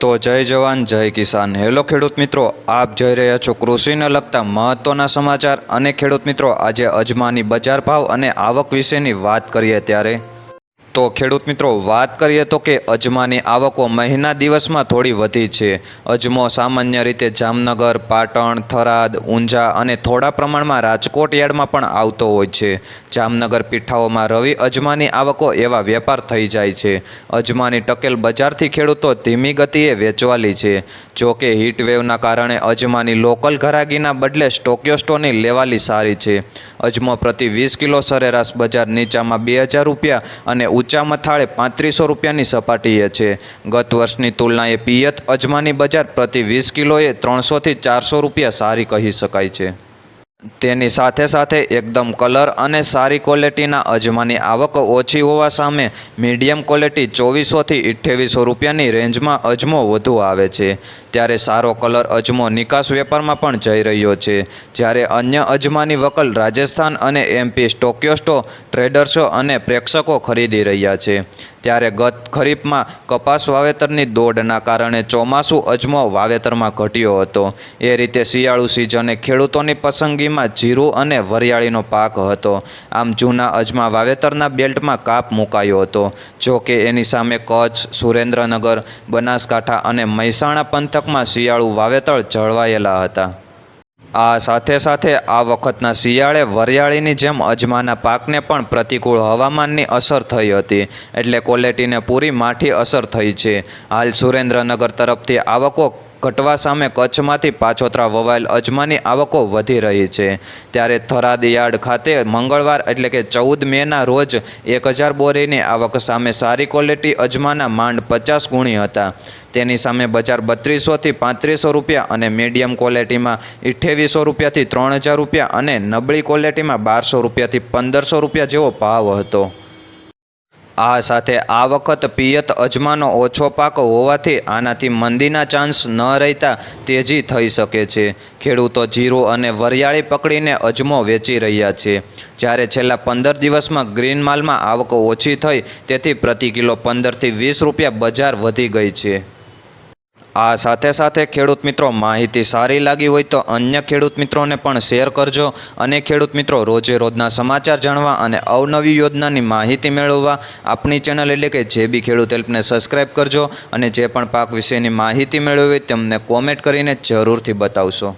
તો જય જવાન જય કિસાન। હેલો ખેડૂત મિત્રો, આપ જોઈ રહ્યા છો કૃષિને લગતા મહત્વના સમાચાર। અને ખેડૂત મિત્રો, આજે અજમાની બજાર ભાવ અને આવક વિશેની વાત કરીએ ત્યારે તો ખેડૂત મિત્રો વાત કરીએ તો કે અજમાની આવકો મહિના દિવસમાં થોડી વધી છે। અજમો સામાન્ય રીતે જામનગર, પાટણ, થરાદ, ઊંઝા અને થોડા પ્રમાણમાં રાજકોટ યાર્ડમાં પણ આવતો હોય છે। જામનગર પીઠાઓમાં રવિ અજમાની આવકો એવા વેપાર થઈ જાય છે। અજમાની ટકેલ બજારથી ખેડૂતો ધીમી ગતિએ વેચવાલી છે। જો કે હીટવેવના કારણે અજમાની લોકલ ઘરાગીના બદલે સ્ટોકિયોસ્ટોની લેવાલી સારી છે। અજમો પ્રતિ 20 કિલો સરેરાશ બજાર નીચામાં 2000 રૂપિયા અને ઊંચા મથાળે 3500 રૂપિયાની સપાટીએ છે। ગત વર્ષની તુલનાએ પિયત અજમાની બજાર પ્રતિ 20 કિલોએ 300 થી 400 રૂપિયા સારી કહી શકાય છે। તેની સાથે સાથે એકદમ કલર અને સારી ક્વોલિટીના અજમાની આવક ઓછી હોવા સામે મીડિયમ ક્વોલિટી 2400 થી 2800 રૂપિયાની રેન્જમાં અજમો વધુ આવે છે। ત્યારે સારો કલર અજમો નિકાસ વેપારમાં પણ જઈ રહ્યો છે। જ્યારે અન્ય અજમાની વકલ રાજસ્થાન અને એમપી સ્ટોકિયોસ્ટો ટ્રેડર્સો અને પ્રેક્ષકો ખરીદી રહ્યા છે। ત્યારે ગત ખરીફમાં કપાસ વાવેતરની દોડના કારણે ચોમાસું અજમો વાવેતરમાં ઘટ્યો હતો। એ રીતે શિયાળુ સિઝને ખેડૂતોની પસંદગીમાં જીરું અને વરિયાળીનો પાક હતો। આમ જૂના અજમા વાવેતરના બેલ્ટમાં કાપ મુકાયો હતો। જો કે એની સામે કચ્છ, સુરેન્દ્રનગર, બનાસકાંઠા અને મહેસાણા પંથકમાં શિયાળુ વાવેતર જળવાયેલા હતા। આ સાથે સાથે આ વખતના શિયાળે વરિયાળીની જેમ અજમાના પાકને પણ પ્રતિકૂળ હવામાનની અસર થઈ હતી, એટલે ક્વોલિટીને પૂરી માઠી અસર થઈ છે। હાલ સુરેન્દ્રનગર તરફથી આવકો ઘટવા સામે કચ્છમાંથી પાછોતરા વવાયેલ અજમાની આવકો વધી રહી છે। ત્યારે થરાદ યાર્ડ ખાતે મંગળવાર એટલે કે 14 મેના રોજ 1000 બોરીની આવક સામે સારી ક્વોલિટી અજમાના માંડ 50 ગુણી હતા। તેની સામે બજાર 3200 થી 3500 રૂપિયા અને મીડિયમ ક્વોલિટીમાં 2800 રૂપિયાથી 3000 રૂપિયા અને નબળી ક્વોલિટીમાં 1200 રૂપિયાથી 1500 રૂપિયા જેવો ભાવ હતો। આ સાથે આ વખત પિયત અજમાનો ઓછો પાક હોવાથી આનાથી મંદીના ચાન્સ ન રહેતા તેજી થઈ શકે છે। ખેડૂતો જીરું અને વરિયાળી પકડીને અજમો વેચી રહ્યા છે। જ્યારે છેલ્લા 15 દિવસમાં ગ્રીન માલમાં આવક ઓછી થઈ, તેથી પ્રતિ કિલો 15 થી 20 રૂપિયા બજાર વધી ગઈ છે। આ સાથે સાથે ખેડૂત મિત્રો, માહિતી સારી લાગી હોય તો અન્ય ખેડૂત મિત્રોને પણ શેર કરજો। અને ખેડૂત મિત્રો, રોજે રોજના સમાચાર જાણવા અને અવનવી યોજનાની માહિતી મેળવવા આપણી ચેનલ એટલે કે JB ખેડૂત હેલ્પને સબસ્ક્રાઈબ કરજો। અને જે પણ પાક વિશેની માહિતી મેળવવી હોય તેમને કોમેન્ટ કરીને જરૂરથી બતાવશો।